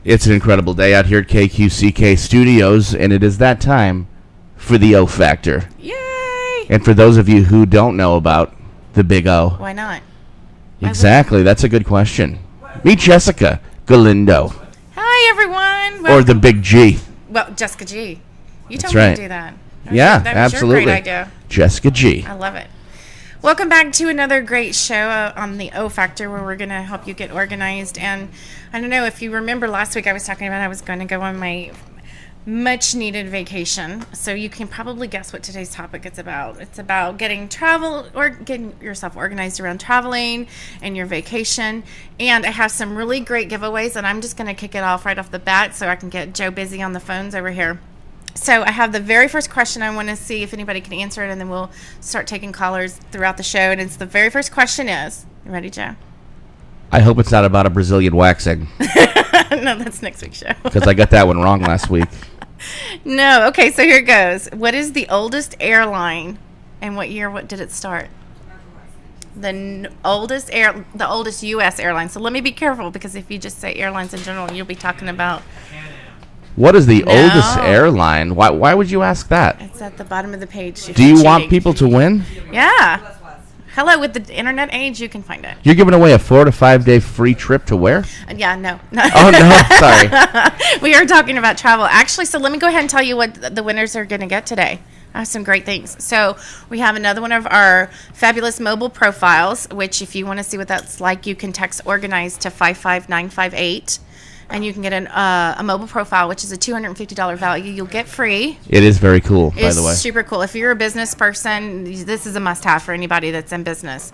It's an incredible day out here at KQCK Studios, and it is that time for the O Factor. Yay! And for those of you who don't know about the Big O. Why not? Exactly. That's a good question. Meet Jessica Galindo. Hi, everyone. Or the Big G. Well, Jessica G. You told That's me right. to do that. That was absolutely. Your great idea. Jessica G. I love it. Welcome back to another great show on the O Factor, where we're going to help you get organized. And I don't know if you remember last week I was talking about I was going to go on my much needed vacation. So you can probably guess what today's topic is about. It's about getting yourself organized around traveling and your vacation. And I have some really great giveaways, and I'm just going to kick it off right off the bat so I can get Joe busy on the phones over here. So I have the very first question. I want to see if anybody can answer it, and then we'll start taking callers throughout the show. And it's the very first question is, you ready, Joe? I hope it's not about a Brazilian waxing. No, that's next week's show. Because I got that one wrong last week. No. Okay, so here it goes. What is the oldest airline, and what did it start? The oldest U.S. airline. So let me be careful, because if you just say airlines in general, you'll be talking about... What is the oldest airline? Why would you ask that? It's at the bottom of the page. Do you want people to win? Yeah. Hello, with the internet age, you can find it. You're giving away a 4 to 5 day free trip to where? Yeah, no. Oh, no, sorry. We are talking about travel. Actually, so let me go ahead and tell you what the winners are going to get today. I have some great things. So we have another one of our fabulous mobile profiles, which if you want to see what that's like, you can text organize to 55958. And you can get a mobile profile, which is a $250 value. You'll get free. It is very cool, by the way. It's super cool. If you're a business person, this is a must-have for anybody that's in business.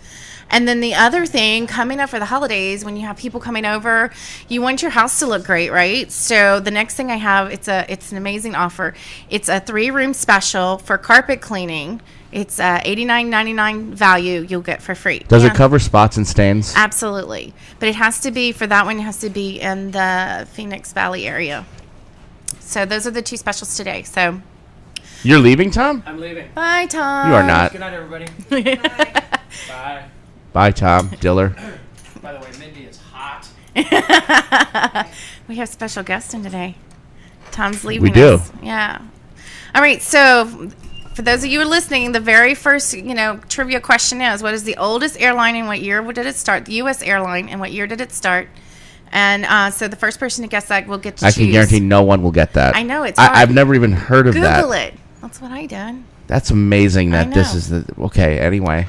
And then the other thing, coming up for the holidays, when you have people coming over, you want your house to look great, right? So the next thing I have, it's an amazing offer. It's a 3-room special for carpet cleaning. It's $89.99 value you'll get for free. Does it cover spots and stains? Absolutely. But it has to be, for that one, it has to be in the Phoenix Valley area. So those are the 2 specials today. So you're leaving, Tom? I'm leaving. Bye, Tom. You are not. Good night, everybody. Bye. Bye. Bye, Tom. Diller. By the way, Mindy is hot. We have special guests in today. Tom's leaving We do. us. Yeah. All right, so... For those of you who are listening, the very first, trivia question is, what is the oldest airline and what year did it start? The U.S. airline, and what year did it start? And so the first person to guess that will get to choose. I can guarantee no one will get that. I know, it's hard. I've never even heard of that. Google it. That's what I did. That's amazing that I this know. is the... Okay, anyway.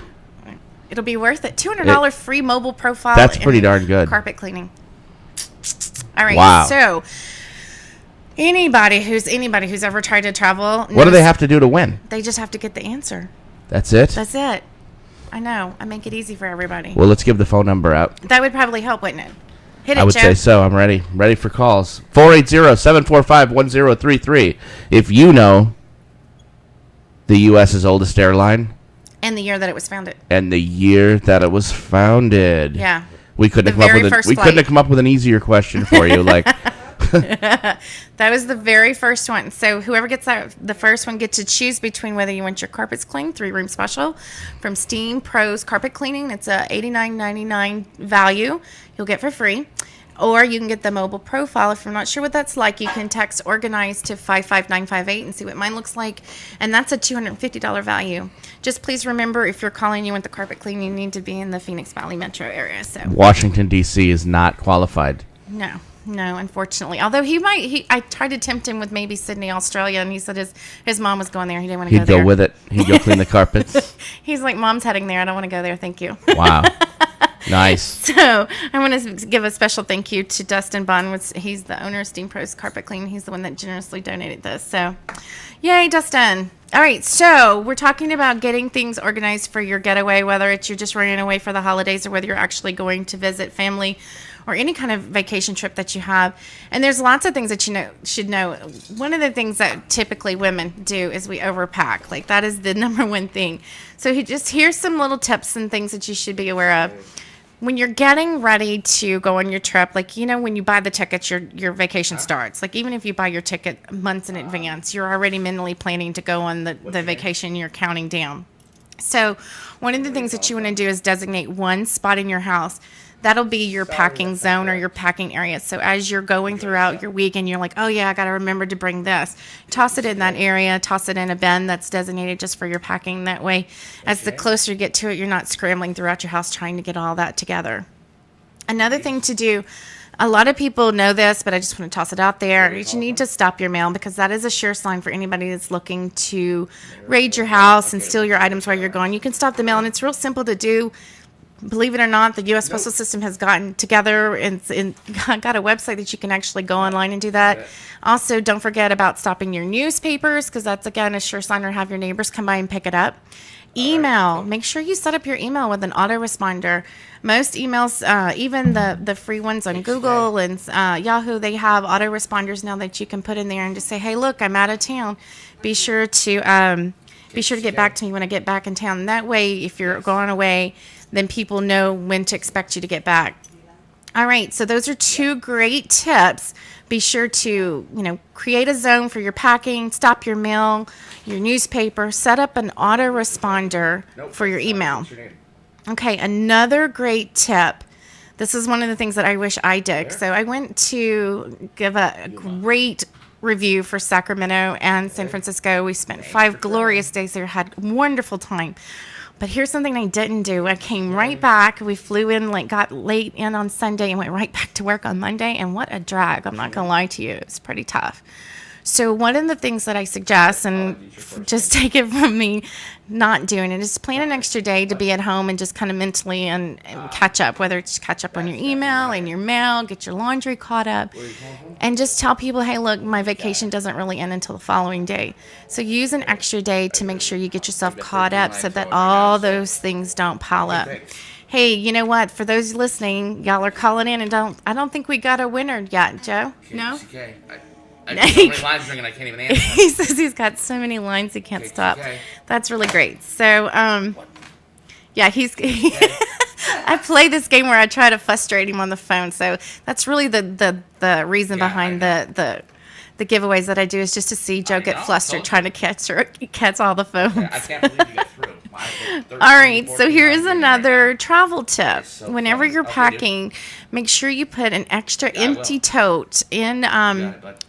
It'll be worth it. $200 free mobile profile. That's pretty darn good. Carpet cleaning. All right, wow. So... Anybody who's ever tried to travel... What do they have to do to win? They just have to get the answer. That's it? That's it. I know. I make it easy for everybody. Well, let's give the phone number out. That would probably help, wouldn't it? Hit it, I would Joe. say so. I'm ready. Ready for calls. 480-745-1033. If you know the U.S.'s oldest airline... And the year that it was founded. And the year that it was founded. Yeah. We couldn't have come up with an easier question for you, like... That was the very first one. So whoever gets the first one gets to choose between whether you want your carpets cleaned, 3-room special from Steam Pros Carpet Cleaning. It's a $89.99 value you'll get for free. Or you can get the mobile profile. If you're not sure what that's like, you can text organize to 55958 and see what mine looks like. And that's a $250 value. Just please remember, if you're calling, you want the carpet cleaning, you need to be in the Phoenix Valley metro area. So Washington, D.C. is not qualified. No, unfortunately. Although I tried to tempt him with maybe Sydney, Australia, and he said his mom was going there. He didn't want to go there. He'd go with it. He'd go clean the carpets. He's like, Mom's heading there. I don't want to go there. Thank you. Wow. Nice. So I want to give a special thank you to Dustin Bond. He's the owner of Steam Pros Carpet Clean. He's the one that generously donated this. So yay, Dustin. All right, so we're talking about getting things organized for your getaway, whether it's you're just running away for the holidays or whether you're actually going to visit family or any kind of vacation trip that you have. And there's lots of things that you should know. One of the things that typically women do is we overpack. Like, that is the number one thing. So here's some little tips and things that you should be aware of. When you're getting ready to go on your trip, like, when you buy the tickets, your vacation starts. Like, even if you buy your ticket months in advance, you're already mentally planning to go on the vacation. You're counting down. So one of the things that you want to do is designate one spot in your house that'll be your packing zone or your packing area. So as you're going throughout your week and you're like, oh yeah, I got to remember to bring this, toss it in that area, toss it in a bin that's designated just for your packing. That way, as the closer you get to it, you're not scrambling throughout your house trying to get all that together. Another thing to do, a lot of people know this, but I just want to toss it out there. You need to stop your mail because that is a sure sign for anybody that's looking to raid your house and steal your items while you're gone. You can stop the mail, and it's real simple to do. Believe it or not, the U.S. Postal System has gotten together and got a website that you can actually go online and do that. Also, don't forget about stopping your newspapers because that's, again, a sure sign, or have your neighbors come by and pick it up. Email. Make sure you set up your email with an autoresponder. Most emails, even the free ones on Google and Yahoo, they have autoresponders now that you can put in there and just say, hey, look, I'm out of town. Be sure to get back to me when I get back in town. And that way, if you're going away, then people know when to expect you to get back. All right, so those are 2 great tips. Be sure to, create a zone for your packing, stop your mail, your newspaper, set up an autoresponder for your email. Okay, another great tip. This is one of the things that I wish I did. So I went to give a great review for Sacramento and San Francisco. We spent 5 glorious days there, had a wonderful time. But here's something I didn't do. I came right back. We flew in, got late in on Sunday and went right back to work on Monday. And what a drag. I'm not going to lie to you. It's pretty tough. So one of the things that I suggest, and just take it from me not doing it, is plan an extra day to be at home and just kind of mentally and catch up, whether it's catch up on your email and your mail, get your laundry caught up, and just tell people, hey, look, my vacation doesn't really end until the following day. So use an extra day to make sure you get yourself caught up so that all those things don't pile up. Hey, you know what? For those listening, y'all are calling in, and I don't think we got a winner yet, Joe. No? I have so many lines ringing I can't even answer. He says he's got so many lines he can't stop. That's really great. So, yeah, I play this game where I try to frustrate him on the phone. So that's really the reason behind the giveaways that I do, is just to see Joe get flustered trying to catch all the phones. I can't believe you got through. All right, so here's another travel tip. Whenever you're packing, make sure you put an extra empty tote in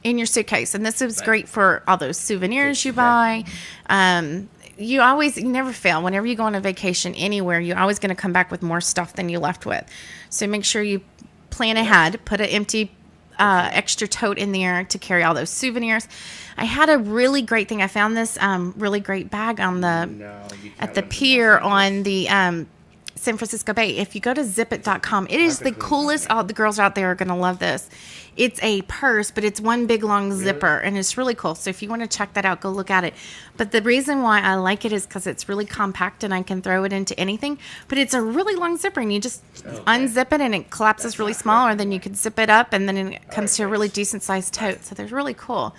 your suitcase. And this is great for all those souvenirs you buy. You never fail. Whenever you go on a vacation anywhere, you're always going to come back with more stuff than you left with. So make sure you plan ahead, put an empty extra tote in there to carry all those souvenirs. I had a really great thing. I found this really great bag on at the pier on the San Francisco Bay. If you go to zipit.com, it is the coolest. All the girls out there are going to love this. It's a purse, but it's one big long zipper, and it's really cool. So if you want to check that out, go look at it. But the reason why I like it is because it's really compact and I can throw it into anything. But it's a really long zipper, and you just unzip it and it collapses really small, or then you can zip it up and then it comes to a really decent sized tote. So they're really cool.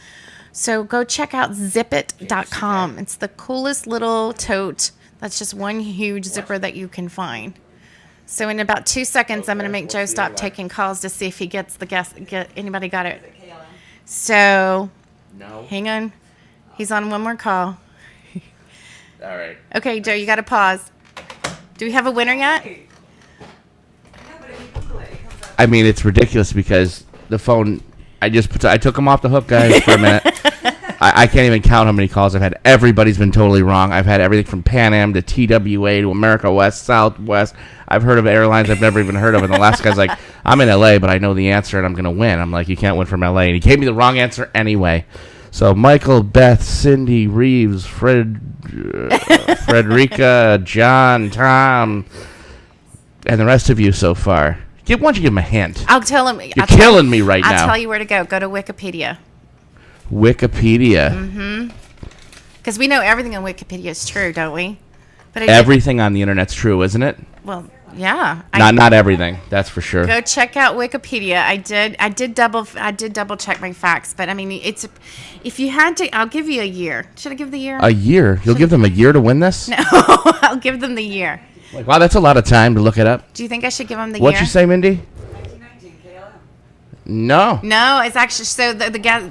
So go check out zipit.com. It's the coolest little tote. That's just one huge zipper that you can find. So in about 2 seconds, I'm going to make Joe stop taking calls to see if he gets anybody got it. So, hang on. He's on one more call. All right. Okay, Joe, you got to pause. Do we have a winner yet? I mean, it's ridiculous because the phone, I took him off the hook, guys, for a minute. I can't even count how many calls I've had. Everybody's been totally wrong. I've had everything from Pan Am to TWA to America West, Southwest. I've heard of airlines I've never even heard of. And the last guy's like, I'm in LA, but I know the answer and I'm going to win. I'm like, you can't win from LA. And he gave me the wrong answer anyway. So Michael, Beth, Cindy, Reeves, Frederica, John, Tom, and the rest of you so far. Why don't you give him a hint? I'll tell him. You're killing me right now. I'll tell you where to go. Go to Wikipedia. Wikipedia. Mm-hmm. Because we know everything on Wikipedia is true, don't we? But everything on the internet's true, isn't it? Well, yeah. Not everything. That's for sure. Go check out Wikipedia. I did double check my facts, but I mean, if you had to, I'll give you a year. Should I give the year? A year? You'll give them a year to win this? No, I'll give them the year. Wow, that's a lot of time to look it up. Do you think I should give them the year? What'd you say, Mindy? No. No, it's actually, so the guy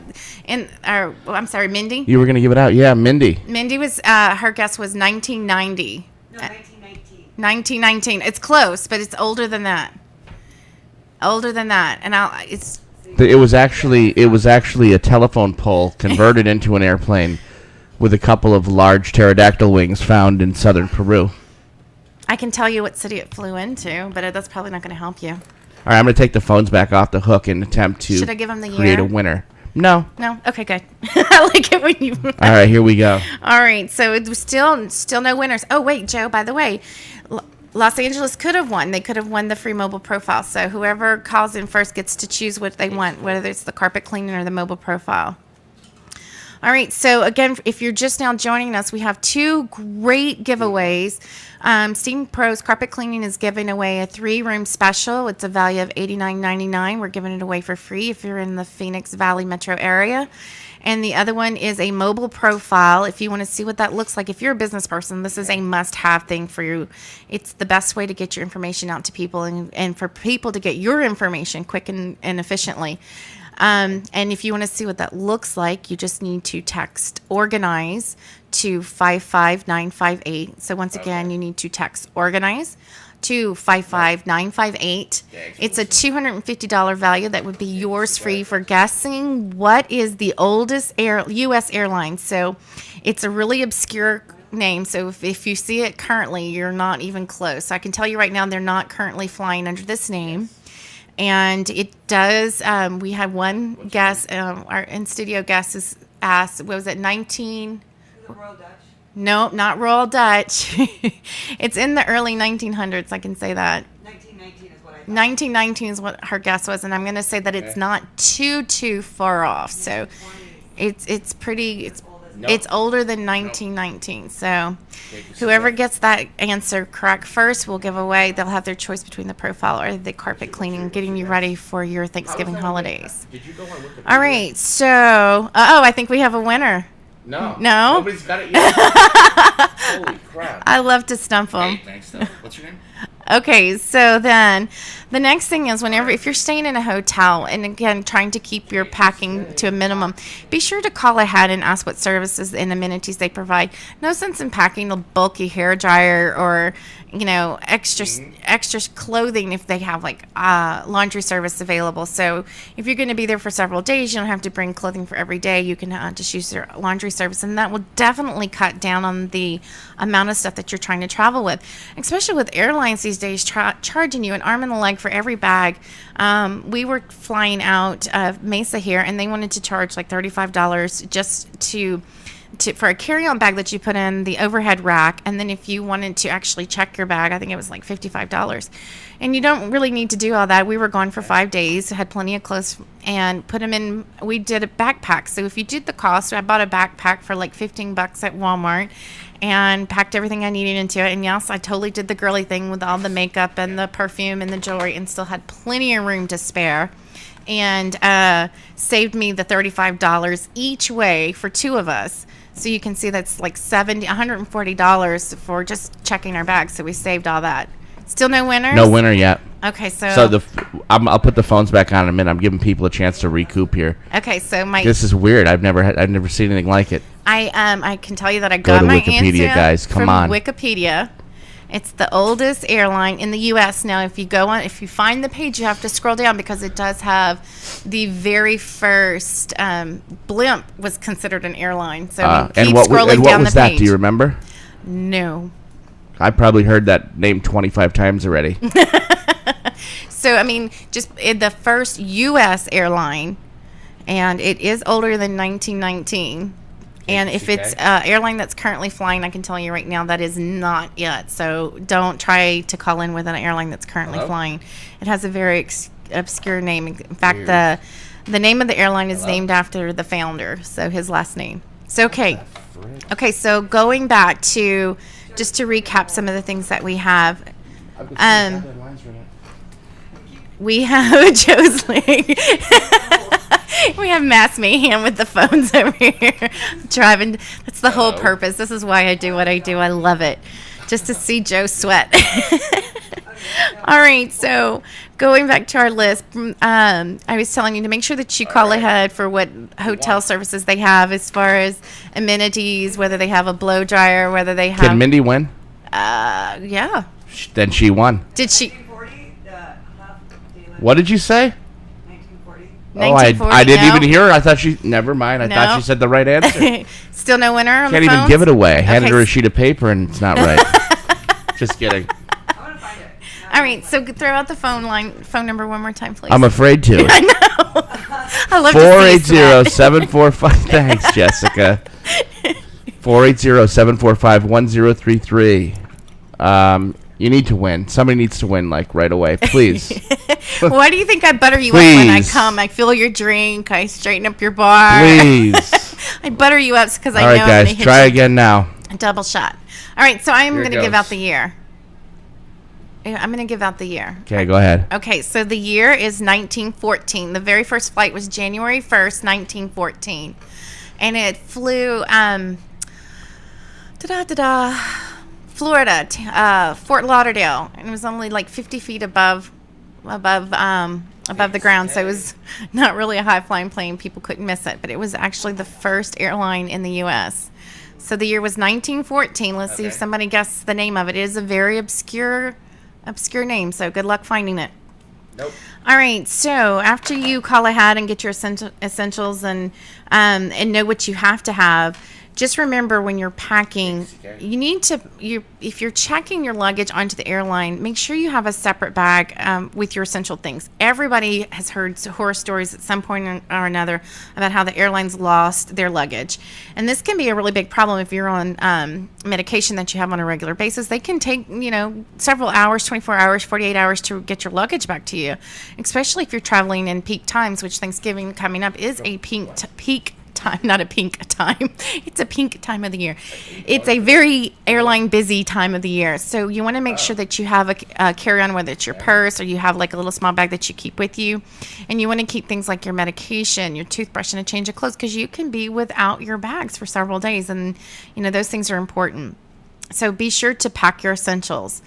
I'm sorry, Mindy? You were going to give it out. Yeah, Mindy. Mindy was, her guess was 1990. No, 1919. 1919. It's close, but it's older than that. Older than that, and it's. It was actually a telephone pole converted into an airplane with a couple of large pterodactyl wings found in southern Peru. I can tell you what city it flew into, but that's probably not going to help you. All right, I'm going to take the phones back off the hook and attempt to Should I give them the create year? a winner. No. No? Okay, good. I like it when you... All right, here we go. All right, so it was still no winners. Oh, wait, Joe, by the way, Los Angeles could have won. They could have won the free mobile profile. So whoever calls in first gets to choose what they want, whether it's the carpet cleaning or the mobile profile. All right, so again, if you're just now joining us, we have two great giveaways. Steam Pros Carpet Cleaning is giving away a 3-room special. It's a value of $89.99. We're giving it away for free if you're in the Phoenix Valley metro area. And the other one is a mobile profile. If you want to see what that looks like, if you're a business person, this is a must-have thing for you. It's the best way to get your information out to people and for people to get your information quick and efficiently. And if you want to see what that looks like, you just need to text organize to 55958. So once again, you need to text organize to 55958. It's a $250 value that would be yours free for guessing what is the oldest U.S. airline. So it's a really obscure name. So if you see it currently, you're not even close. I can tell you right now, they're not currently flying under this name. And it does, we had one guest, our in-studio guest is asked, what was it, 19? Royal Dutch. No, not Royal Dutch. It's in the early 1900s, I can say that. 1919 is what I thought. 1919 is what her guess was, and I'm going to say that it's not too far off. So it's pretty, it's older than 1919. So whoever gets that answer correct first will give away, they'll have their choice between the profile or the carpet cleaning, getting you ready for your Thanksgiving holidays. Did you go on Wikipedia? All right, so, I think we have a winner. No. No? Nobody's got it yet. Holy crap. I love to stump them. Hey, thanks, though. What's your name? Okay, so then the next thing is if you're staying in a hotel and again trying to keep your packing to a minimum, be sure to call ahead and ask what services and amenities they provide. No sense in packing a bulky hair dryer or extra clothing if they have like laundry service available. So if you're going to be there for several days, you don't have to bring clothing for every day. You can just use their laundry service, and that will definitely cut down on the amount of stuff that you're trying to travel with, especially with airlines these days charging you an arm and a leg for every bag. We were flying out of Mesa here, and they wanted to charge like $35 just for a carry-on bag that you put in the overhead rack, and then if you wanted to actually check your bag, I think it was like $55. And you don't really need to do all that. We were gone for 5 days, had plenty of clothes, and put them in. We did a backpack. So if you did the cost, I bought a backpack for like $15 at Walmart and packed everything I needed into it. And yes, I totally did the girly thing with all the makeup and the perfume and the jewelry, and still had plenty of room to spare. And saved me the $35 each way for 2 of us. So you can see that's like $140 for just checking our bags. So we saved all that. Still no winners? No winner yet. Okay, so I'll put the phones back on in a minute. I'm giving people a chance to recoup here. Okay, so this is weird. I've never seen anything like it. I can tell you that I Go got to my Wikipedia, answer guys. Come from on. Wikipedia. It's the oldest airline in the U.S. Now, if you find the page, you have to scroll down because it does have the very first blimp was considered an airline. So keep scrolling down the page. What was that? Do you remember? No. I probably heard that name 25 times already. So, I mean, just the first U.S. airline, and it is older than 1919. And if it's an airline that's currently flying, I can tell you right now that is not yet. So don't try to call in with an airline that's currently flying. It has a very obscure name. In fact, the name of the airline is named after the founder, so his last name. So, okay, so going back to, just to recap some of the things that we have. We have Joe's leg. We have mass mayhem with the phones over here. Driving. That's the whole purpose. This is why I do what I do. I love it. Just to see Joe sweat. All right. So going back to our list, I was telling you to make sure that you call ahead for what hotel services they have as far as amenities, whether they have a blow dryer, whether they have. Did Mindy win? Yeah. Then she won. Did she? What did you say? 1940. Oh, 1940, I didn't no. even hear her. I thought she... Never mind. I thought No. she said the right answer. Still no winner on Can't the even phones? give it away. Handed Okay. her a sheet of paper and it's not right. Just kidding. I want to find it. All right, so throw out the phone number one more time, please. I'm afraid to. I know. I love to see you sweat. 480-745. Thanks, Jessica. 480-745-1033. You need to win. Somebody needs to win, like, right away. Please. Why do you think I butter you up when I Please. come? I fill your drink. I straighten up your bar. Please. I butter you up because I All know right, I'm guys. going to hit Try you again now. a double shot. All right, so I'm Here going it to give goes. out the year. I'm going to give out the year. Okay, go ahead. Okay, so the year is 1914. The very first flight was January 1st, 1914. And it flew Florida, Fort Lauderdale. And it was only like 50 feet above the ground, so it was not really a high-flying plane. People couldn't miss it, but it was actually the first airline in the U.S. So the year was 1914. Let's see if somebody guesses the name of it. It is a very obscure name, so good luck finding it. Nope. All right, so after you call ahead and get your essentials and know what you have to have, just remember when you're packing, you need to, if you're checking your luggage onto the airline, make sure you have a separate bag with your essential things. Everybody has heard horror stories at some point or another about how the airlines lost their luggage. And this can be a really big problem if you're on medication that you have on a regular basis. They can take, several hours, 24 hours, 48 hours to get your luggage back to you, especially if you're traveling in peak times, which Thanksgiving coming up is a peak time, not a pink time. It's a pink time of the year. It's a very airline busy time of the year. So you want to make sure that you have a carry-on, whether it's your purse or you have like a little small bag that you keep with you. And you want to keep things like your medication, your toothbrush, and a change of clothes, because you can be without your bags for several days. And, those things are important. So be sure to pack your essentials.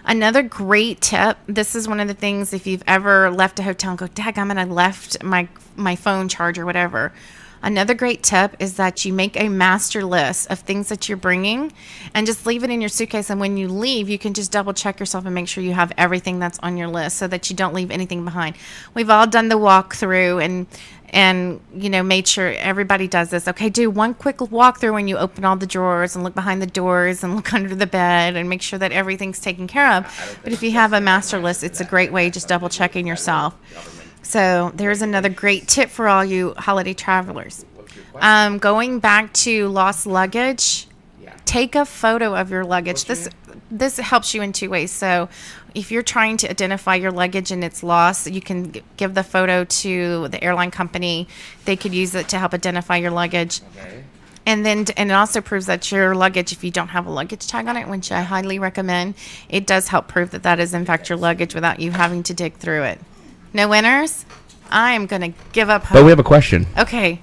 Another great tip, this is one of the things, if you've ever left a hotel and go, daggum, I left my phone charge or whatever. Another great tip is that you make a master list of things that you're bringing and just leave it in your suitcase. And when you leave, you can just double check yourself and make sure you have everything that's on your list so that you don't leave anything behind. We've all done the walkthrough and made sure everybody does this. Okay, do one quick walkthrough when you open all the drawers and look behind the doors and look under the bed and make sure that everything's taken care of. But if you have a master list, it's a great way just double checking yourself. So there's another great tip for all you holiday travelers. Going back to lost luggage, take a photo of your luggage. This helps you in two ways. So if you're trying to identify your luggage and it's lost, you can give the photo to the airline company. They could use it to help identify your luggage. Okay. And it also proves that your luggage, if you don't have a luggage tag on it, which I highly recommend, it does help prove that is in fact your luggage without you having to dig through it. No winners? I am going to give up hope. But we have a question. Okay.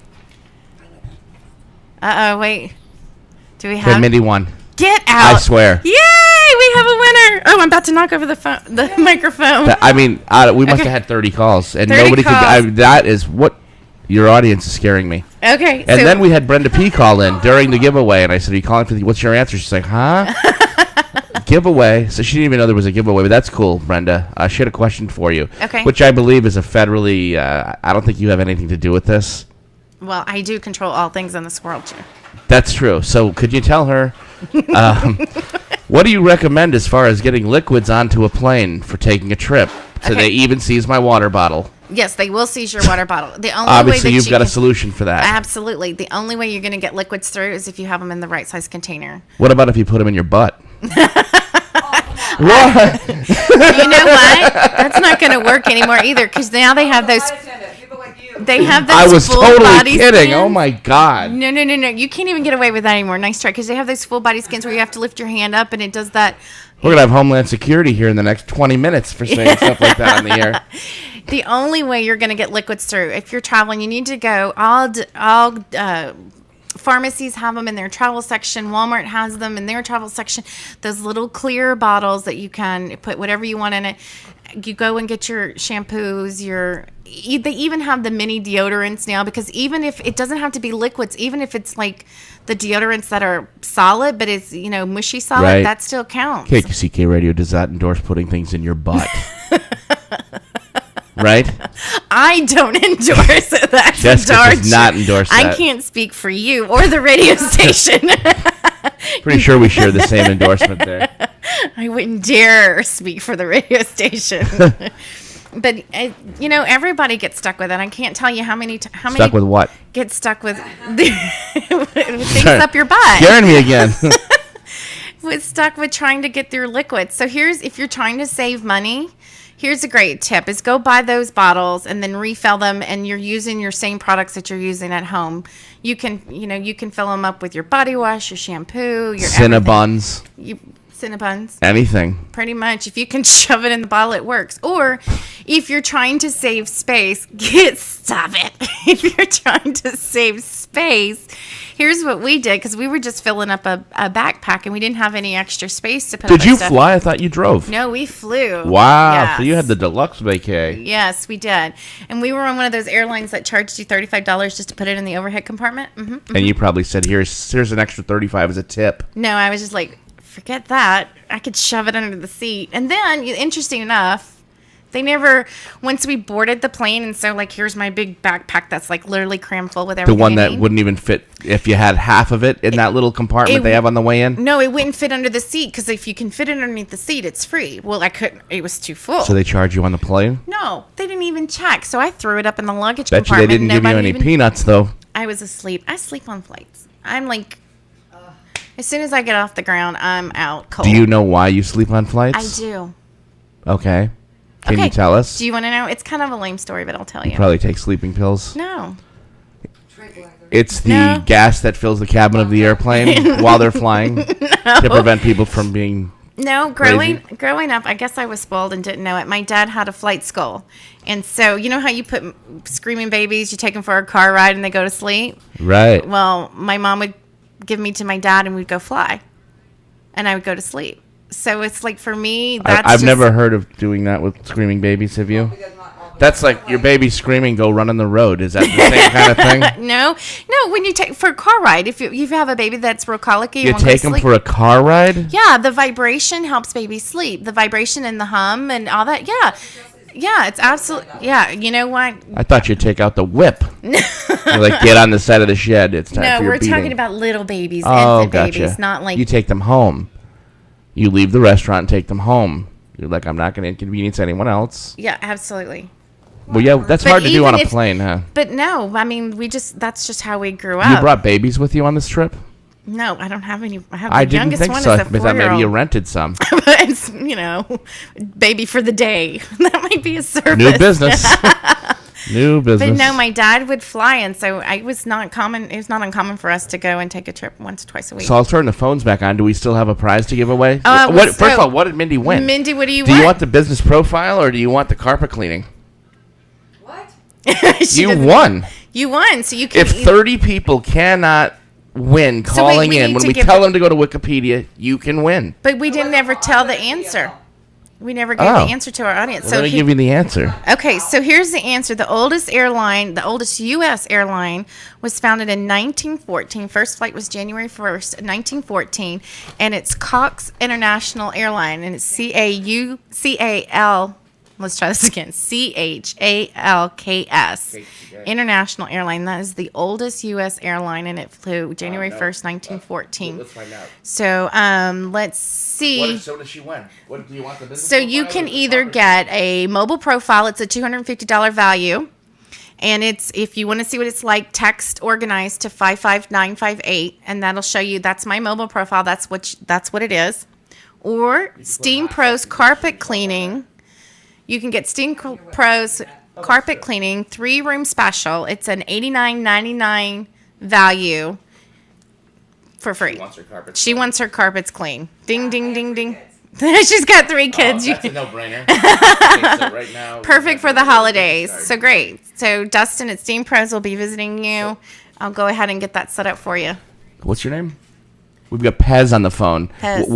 Wait. Do we Okay, have... Mindy won. Get out. I swear. Yay! We have a winner. Oh, I'm about to knock over the microphone. We must have had 30 calls, and 30 nobody calls. could. That is what your audience is scaring me. Okay. And then we had Brenda P. call in during the giveaway, and I said, "Are you calling for what's your answer?" She's like, "Huh?" Giveaway. So she didn't even know there was a giveaway, but that's cool, Brenda. She had a question for you. Okay. Which I believe is a federally. I don't think you have anything to do with this. Well, I do control all things in this world, too. That's true. So could you tell her, what do you recommend as far as getting liquids onto a plane for taking a trip? So Okay. they even seize my water bottle. Yes, they will seize your water bottle. The only Obviously, way that you've you got a can- solution for that. Absolutely. The only way you're going to get liquids through is if you have them in the right size container. What about if you put them in your butt? What? You know what? That's not going to work anymore either, because now they have those. People like you. They have those. I was full totally body kidding. skins. Oh my God. No. You can't even get away with that anymore. Nice try, because they have those full body skins where you have to lift your hand up and it does that. We're going to have Homeland Security here in the next 20 minutes for saying stuff like that on the air. The only way you're going to get liquids through, if you're traveling, you need to go. All pharmacies have them in their travel section. Walmart has them in their travel section. Those little clear bottles that you can put whatever you want in it. You go and get your shampoos, they even have the mini deodorants now, because even if it doesn't have to be liquids, even if it's like the deodorants that are solid, but it's, mushy solid, Right. that still counts. KQCK Radio does not endorse putting things in your butt. right? I don't endorse that. Jessica does not endorse I that. can't speak for you or the radio station. Pretty sure we share the same endorsement there. I wouldn't dare speak for the radio station. But everybody gets stuck with it. I can't tell you how many Stuck with what? get stuck with things up your butt. Scaring me again. Was stuck with trying to get through liquids. So if you're trying to save money, here's a great tip: is go buy those bottles and then refill them, and you're using your same products that you're using at home. You can fill them up with your body wash, your shampoo, your Cinnabons. Cinnabons. Anything. Pretty much. If you can shove it in the bottle, it works. Or if you're trying to save space, stop it. If you're trying to save space, here's what we did, because we were just filling up a backpack and we didn't have any extra space to put Did our you stuff. fly? I thought you drove. No, we flew. Wow. Yes. So you had the deluxe vacay. Yes, we did. And we were on one of those airlines that charged you $35 just to put it in the overhead compartment. And you probably said, here's an extra $35 as a tip. No, I was just like, forget that. I could shove it under the seat. And then, interesting enough, they never, once we boarded the plane, and so here's my big backpack that's literally crammed full with The everything. one that wouldn't even fit if you had half of it in that little compartment they have on the way in? No, it wouldn't fit under the seat, because if you can fit it underneath the seat, it's free. Well, I couldn't. It was too full. So they charge you on the plane? No, they didn't even check. So I threw it up in the luggage Bet you compartment. they didn't give you Nobody any peanuts, though. I was asleep. I sleep on flights. I'm as soon as I get off the ground, I'm out cold. Do you know why you sleep on flights? I do. Okay. Can you tell us? Do you want to know? It's kind of a lame story, but I'll tell you. Probably take sleeping pills. No. It's the No. gas that fills the cabin of the airplane while they're flying to prevent people from being... No, growing up, I guess I was spoiled and didn't know it. My dad had a flight school. And so, you know how you put screaming babies, you take them for a car ride and they go to sleep? Right. Well, my mom would give me to my dad and we'd go fly. And I would go to sleep. So it's for me, I've never heard of doing that with screaming babies, have you? That's like your baby screaming, go run on the road. Is that the same kind of thing? No, when you take for a car ride, if you have a baby that's real colicky, You won't take go them sleep. for a car ride? Yeah, the vibration helps babies sleep. The vibration and the hum and all that. Yeah, it's absolutely. Yeah, you know what? I thought you'd take out the whip. You get on the side of the shed. It's time No, for your we're beating. talking about little babies, Oh, infant gotcha. babies, not You take them home. You leave the restaurant and take them home. You're like, I'm not going to inconvenience anyone else. Yeah, absolutely. Well, yeah, that's But hard to do on a even if- plane, huh? But no, I mean, that's just how we grew You up. brought babies with you on this trip? No, I don't have any. I have the I didn't youngest think one so. is I a thought 4-year-old. maybe you rented some. It's, baby for the day. That might be a service. New business. New business. But no, my dad would fly, and so it was not uncommon for us to go and take a trip once or twice a week. So I'll turn the phones back on. Do we still have a prize to give away? First of all, what did Mindy win? Mindy, what do you Do want? you want the business profile or do you want the carpet cleaning? What? You won. You won, so you can. If 30 people cannot win calling we in, need when to we give tell them to go to Wikipedia, you can win. But we didn't ever tell the answer. We never gave Oh. the answer to our audience. Well, So let me give you the answer. okay, so here's the answer. The oldest U.S. airline was founded in 1914. First flight was January 1st, 1914, and it's Cox International Airline, and it's C-A-L. Let's try this again. C-H-A-L-K-S. International Airline. That is the oldest U.S. airline, and it flew January 1st, 1914. Let's find out. So let's see. So does she win? What do you want the business So you can either get a mobile profile. It's a $250 value. And it's, if you want to see what it's like, text organized to 55958, and that'll show you that's my mobile profile. That's what it is. Or Steam Pros carpet cleaning. You can get Steam Pros carpet cleaning 3-room special. It's an $89.99 value for free. She wants her carpets clean. Ding, ding, ding, ding. She's got 3 kids. That's a no-brainer. Right now, Perfect for the holidays. So great. So Dustin at Steam Pros will be visiting you. I'll go ahead and get that set up for you. What's your name? We've got Pez on the phone. Pez.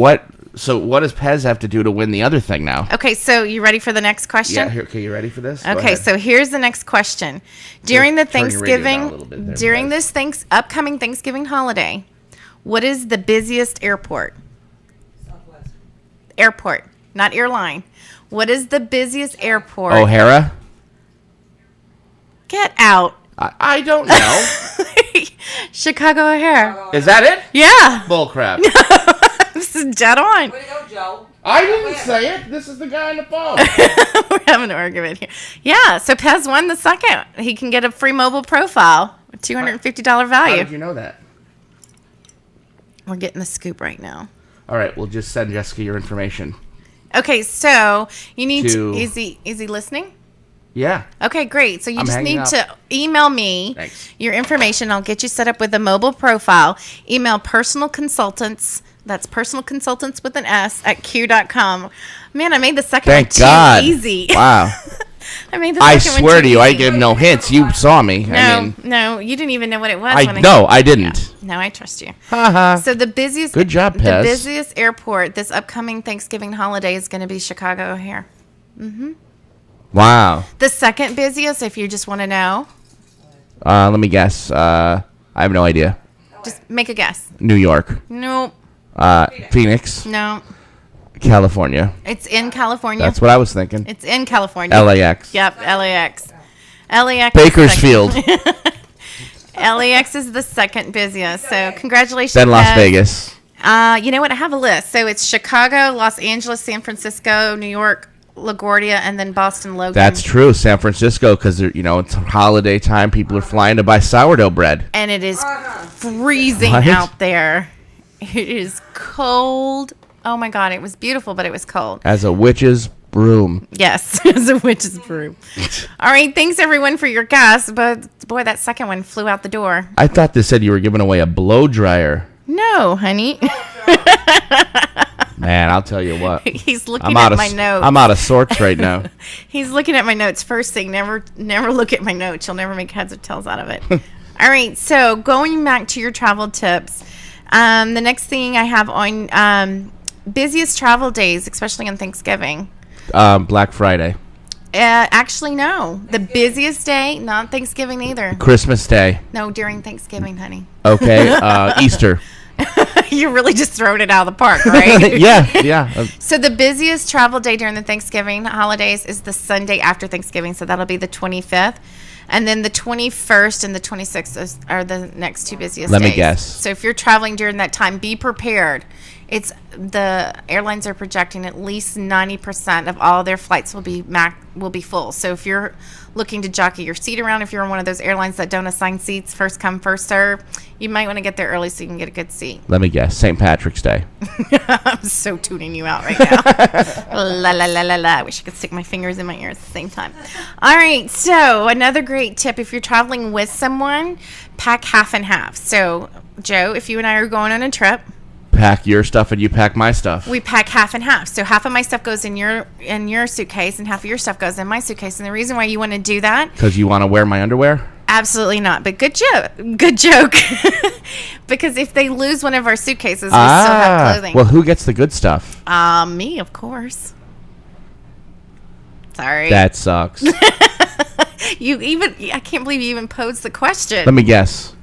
So what does Pez have to do to win the other thing now? Okay, so you ready for the next question? Yeah, okay, you ready for this? Go Okay, ahead. so here's the next question. During the Turn your radio down a Thanksgiving, little bit there, during Pez. this upcoming Thanksgiving holiday, what is the busiest airport? Southwest. Airport, not airline. What is the busiest airport? O'Hara? Get out. I don't know. Chicago O'Hare. Is that it? Yeah. Bullcrap. This is dead on. Way to go, Joe. I didn't say it. This is the guy on the phone. We're having an argument here. Yeah, so Pez won the second. He can get a free mobile profile, a $250 How value. did you know that? We're getting the scoop right now. All right, we'll just send Jessica your information. Okay, so you need To- to. Is he listening? Yeah. Okay, great. So you I'm just hanging need up. to email me Thanks. your information. I'll get you set up with a mobile profile. Email personal consultants. That's personal consultants with an S at q.com. Man, I made the second Thank one too God. easy. Wow. I made the I second swear one to too you, I easy. gave no hints. You saw me. No, no, you didn't even know what it was. I didn't. No, I trust you. Haha. So the busiest, Good job, the Pez. busiest airport this upcoming Thanksgiving holiday is going to be Chicago O'Hare. Wow. The second busiest, if you just want to know, Let me guess. I have no idea. just make a guess. New York. Nope. Phoenix. No. California. It's in California. That's what I was thinking. It's in California. LAX. Yep, LAX. LAX. is Bakersfield. second. LAX is the second busiest. So congratulations. Then Las Pez. Vegas. You know what? I have a list. So it's Chicago, Los Angeles, San Francisco, New York, LaGuardia, and then Boston, Logan. That's true. San Francisco, because it's holiday time. People are flying to buy sourdough bread. And it is freezing What? out there. It is cold. Oh my God, it was beautiful, but it was cold. As a witch's broom. Yes, as a witch's brew. All right, thanks everyone for your guess. But boy, that second one flew out the door. I thought they said you were giving away a blow dryer. No, honey. Man, I'll tell you what. He's looking at my notes. I'm out of sorts right now. He's looking at my notes. First thing, never look at my notes. You'll never make heads or tails out of it. All right, so going back to your travel tips, the next thing I have on busiest travel days, especially on Thanksgiving. Black Friday. Actually, no. The busiest day, not Thanksgiving either. Christmas Day. No, during Thanksgiving, honey. Okay. Easter. You're really just throwing it out of the park, right? Yeah. So the busiest travel day during the Thanksgiving holidays is the Sunday after Thanksgiving. So that'll be the 25th. And then the 21st and the 26th are the next two busiest Let days. me guess. So if you're traveling during that time, be prepared. The airlines are projecting at least 90% of all their flights will be full. So if you're looking to jockey your seat around, if you're on one of those airlines that don't assign seats, first come, first serve, you might want to get there early so you can get a good seat. Let me guess. St. Patrick's Day. I'm so tuning you out right now. La la la la la. I wish I could stick my fingers in my ears at the same time. All right. So another great tip: if you're traveling with someone, pack half and half. So Joe, if you and I are going on a trip, Pack your stuff and you pack my stuff. we pack half and half. So half of my stuff goes in your suitcase, and half of your stuff goes in my suitcase. And the reason why you want to do that? Because you want to wear my underwear? Absolutely not. But good joke. Because if they lose one of our suitcases, we still have clothing. Well, who gets the good stuff? Me, of course. Sorry. That sucks. I can't believe you even posed the question. Let me guess.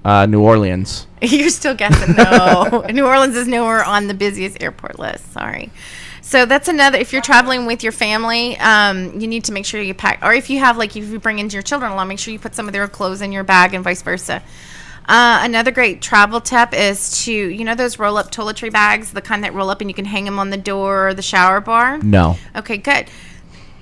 New Orleans. You're still guessing. No. New Orleans is nowhere on the busiest airport list. Sorry. So that's another, if you're traveling with your family, you need to make sure you pack, or if you bring in your children along, make sure you put some of their clothes in your bag and vice versa. Another great travel tip is to, those roll-up toiletry bags, the kind that roll up and you can hang them on the door or the shower bar? No. Okay, good.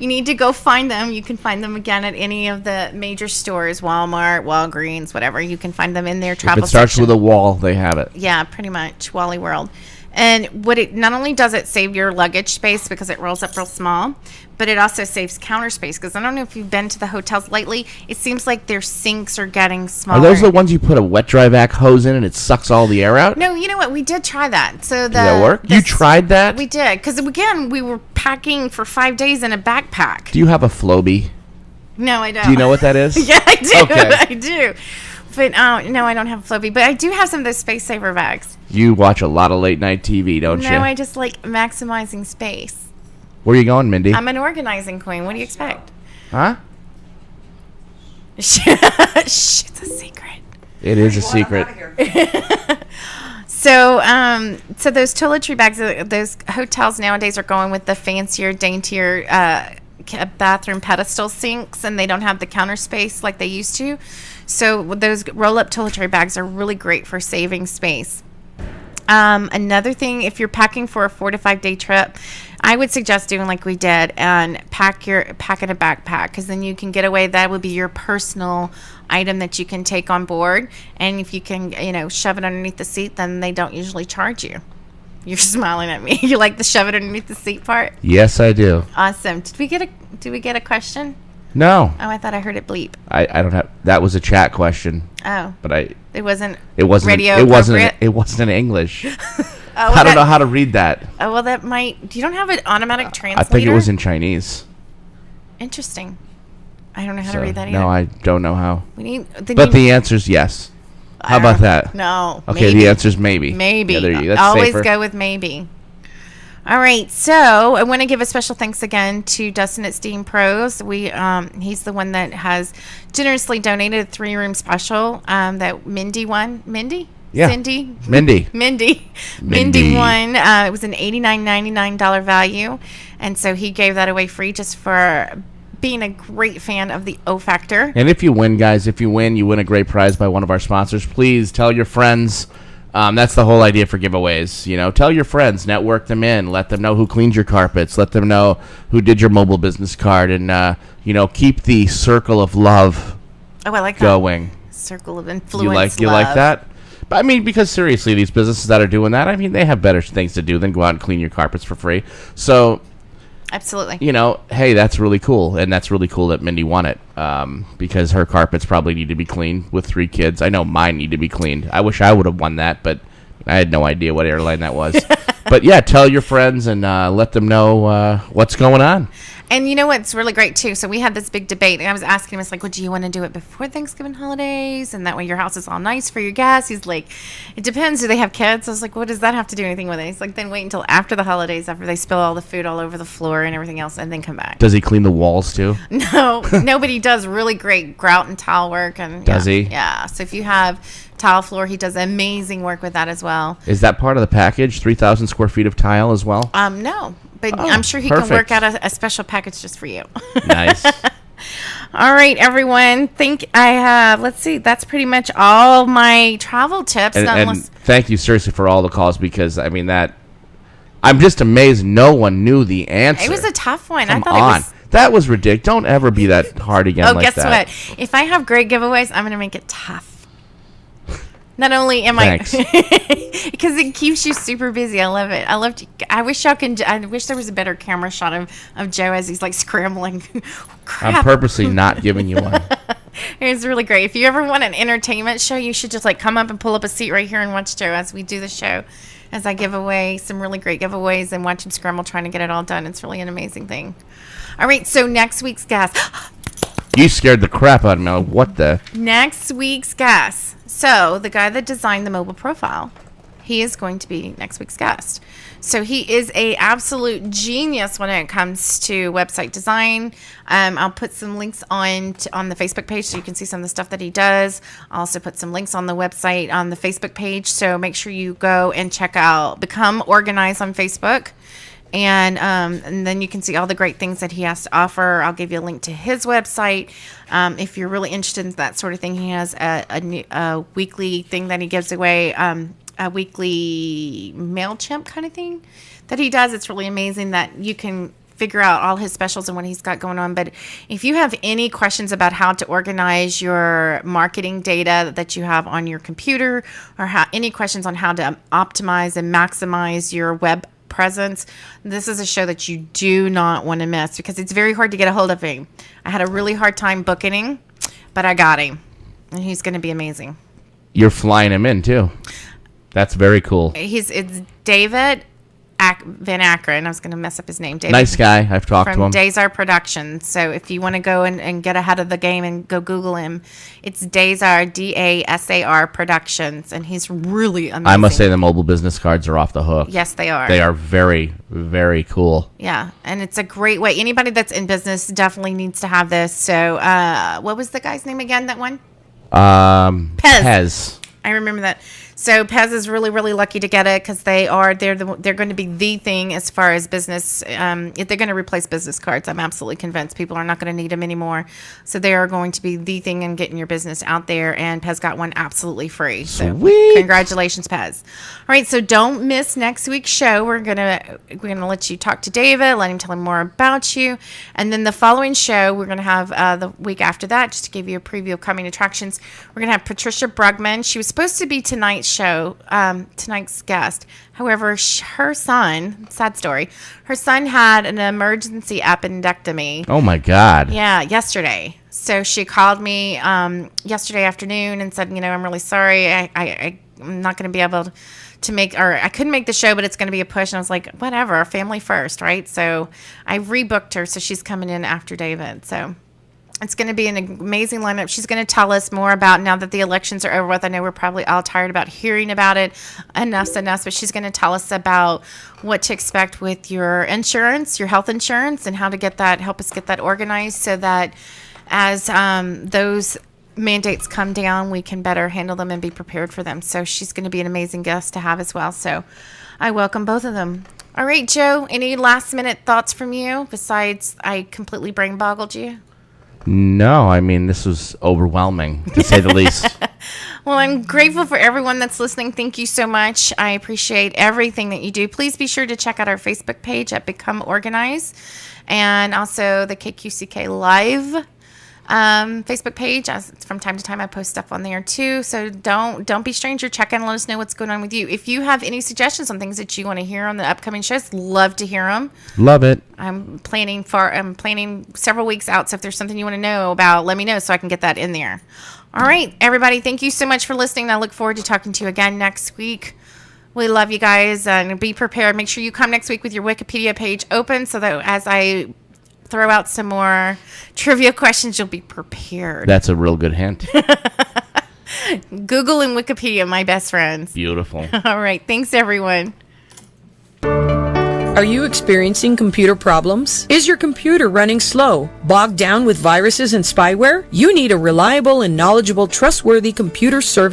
You need to go find them. You can find them again at any of the major stores, Walmart, Walgreens, whatever. You can find them in their travel If it starts section. with a wall, they have it. Yeah, pretty much. Wally World. And not only does it save your luggage space because it rolls up real small, but it also saves counter space. Because I don't know if you've been to the hotels lately. It seems like their sinks are getting smaller. Are those the ones you put a wet dry vac hose in and it sucks all the air out? No, you know what? We did try that. So Does that work? You tried that? We did. Because, again, we were packing for 5 days in a backpack. Do you have a Floby? No, I don't. Do you know what that is? Yeah, I do. Okay. I do. But no, I don't have Floby. But I do have some of those space saver bags. You watch a lot of late night TV, don't you? No, I just like maximizing space. Where are you going, Mindy? I'm an organizing queen. What do you expect? Huh? Shh, it's a secret. It is a secret. So those toiletry bags, those hotels nowadays are going with the fancier, daintier bathroom pedestal sinks, and they don't have the counter space like they used to. So those roll-up toiletry bags are really great for saving space. Another thing, if you're packing for a 4 to 5 day trip, I would suggest doing like we did and pack in a backpack, because then you can get away. That would be your personal item that you can take on board. And if you can, shove it underneath the seat, then they don't usually charge you. You're smiling at me. You like the shove it underneath the seat part? Yes, I do. Awesome. Did we get a question? No. Oh, I thought I heard it bleep. I don't have. That was a chat question. Oh. But It wasn't. It wasn't. Radio It wasn't. appropriate? It wasn't in English. Oh, I don't know how to read that. Oh, well, that might. You don't have an automatic translator? I think it was in Chinese. Interesting. I don't know how to read that either. No, I don't know how. We need. But the answer is yes. How about that? No. Okay, maybe. the answer is maybe. Maybe. Yeah, there you go. That's Always safer. go with maybe. All right, so I want to give a special thanks again to Dustin at Steam Pros. He's the one that has generously donated a 3-room special that Mindy won. Mindy? Yeah. Cindy? Mindy. Mindy won. It was an $89.99 value, and so he gave that away free just for being a great fan of the O Factor. And if you win, guys, you win a great prize by one of our sponsors. Please tell your friends. That's the whole idea for giveaways. Tell your friends, network them in, let them know who cleaned your carpets, let them know who did your mobile business card, and keep the circle of love Oh, I like going. that. Circle of influence. You like that? But I mean, because seriously, these businesses that are doing that, I mean, they have better things to do than go out and clean your carpets for free. So, absolutely. Hey, that's really cool, and that's really cool that Mindy won it, because her carpets probably need to be cleaned with 3 kids. I know mine need to be cleaned. I wish I would have won that, but I had no idea what airline that was. But yeah, tell your friends and let them know what's going on. And you know what's really great too? So we had this big debate. And I was asking him, it's like, well, do you want to do it before Thanksgiving holidays? And that way your house is all nice for your guests. He's like, it depends. Do they have kids? I was like, what does that have to do anything with it? He's like, then wait until after the holidays, after they spill all the food all over the floor and everything else, and then come back. Does he clean the walls too? No, nobody does really great grout and tile work. And does he? Yeah. So if you have tile floor, he does amazing work with that as well. Is that part of the package? 3,000 square feet of tile as well? No. But I'm sure he perfect. can work out a special package just for you. Nice. All right, everyone. Let's see. That's pretty much all my travel tips. And thank you seriously for all the calls, because I mean I'm just amazed no one knew the answer. It was a tough one. Come I thought on. it was. That was ridiculous. Don't ever be that hard again like that. Oh, guess what? If I have great giveaways, I'm going to make it tough. Not only am Thanks. because it keeps you super busy. I love it. I wish there was a better camera shot of Joe as he's like scrambling. Crap. I'm purposely not giving you one. It's really great. If you ever want an entertainment show, you should just like come up and pull up a seat right here and watch Joe as we do the show, as I give away some really great giveaways and watch him scramble trying to get it all done. It's really an amazing thing. All right, so next week's guest. You scared the crap out of me. What the? Next week's guest. So the guy that designed the mobile profile, he is going to be next week's guest. So he is a absolute genius when it comes to website design. I'll put some links on the Facebook page so you can see some of the stuff that he does. I'll also put some links on the website on the Facebook page. So make sure you go and check out Become Organized on Facebook. And then you can see all the great things that he has to offer. I'll give you a link to his website. If you're really interested in that sort of thing, he has a weekly thing that he gives away, a weekly MailChimp kind of thing that he does. It's really amazing that you can figure out all his specials and what he's got going on. But if you have any questions about how to organize your marketing data that you have on your computer, or any questions on how to optimize and maximize your web presence, this is a show that you do not want to miss, because it's very hard to get a hold of him. I had a really hard time booking him, but I got him, and he's going to be amazing. You're flying him in too. That's very cool. It's David Van Akron. I was going to mess up his name. David, nice guy. I've talked to him. From Dazar Productions. So if you want to go and get ahead of the game and go Google him, it's Dazar, Dasar Productions, and he's really amazing. I must say the mobile business cards are off the hook. Yes, they are. They are very, very cool. Yeah, and it's a great way. Anybody that's in business definitely needs to have this. So what was the guy's name again, that one? Pez. I remember that. So Pez is really, really lucky to get it because they're going to be the thing as far as business. If they're going to replace business cards, I'm absolutely convinced people are not going to need them anymore. So they are going to be the thing in getting your business out there. And Pez got one absolutely free. So Sweet. Congratulations, Pez. All right, so don't miss next week's show. We're gonna let you talk to David, let him tell him more about you, and then the following show we're gonna have the week after that, just to give you a preview of coming attractions. We're gonna have Patricia Brugman. She was supposed to be tonight's show, tonight's guest. However, her son, sad story, her son had an emergency appendectomy. Oh my God. Yeah, yesterday. So she called me yesterday afternoon and said, I'm really sorry. I'm not going to be able to I couldn't make the show, but it's going to be a push. And I was like, whatever, family first, right? So I rebooked her. So she's coming in after David. So it's going to be an amazing lineup. She's going to tell us more about, now that the elections are over with. I know we're probably all tired about hearing about it. Enough's enough. But she's going to tell us about what to expect with your insurance, your health insurance, and how to help us get that organized so that as those mandates come down, we can better handle them and be prepared for them. So she's going to be an amazing guest to have as well. So I welcome both of them. All right, Joe, any last minute thoughts from you besides I completely brain boggled you? No, I mean, this was overwhelming, to say the least. Well, I'm grateful for everyone that's listening. Thank you so much. I appreciate everything that you do. Please be sure to check out our Facebook page at Become Organized, and also the KQCK Live Facebook page. From time to time I post stuff on there too, so don't be stranger. Check in and let us know what's going on with you. If you have any suggestions on things that you want to hear on the upcoming shows, love to hear them. Love it. I'm planning several weeks out, so if there's something you want to know about, let me know so I can get that in there. All right, everybody, thank you so much for listening. I look forward to talking to you again next week. We love you guys, and be prepared. Make sure you come next week with your Wikipedia page open so that as I throw out some more trivia questions, you'll be prepared. That's a real good hint. Google and Wikipedia, my best friends. Beautiful. All right. Thanks, everyone. Are you experiencing computer problems? Is your computer running slow? Bogged down with viruses and spyware? You need a reliable and knowledgeable, trustworthy computer service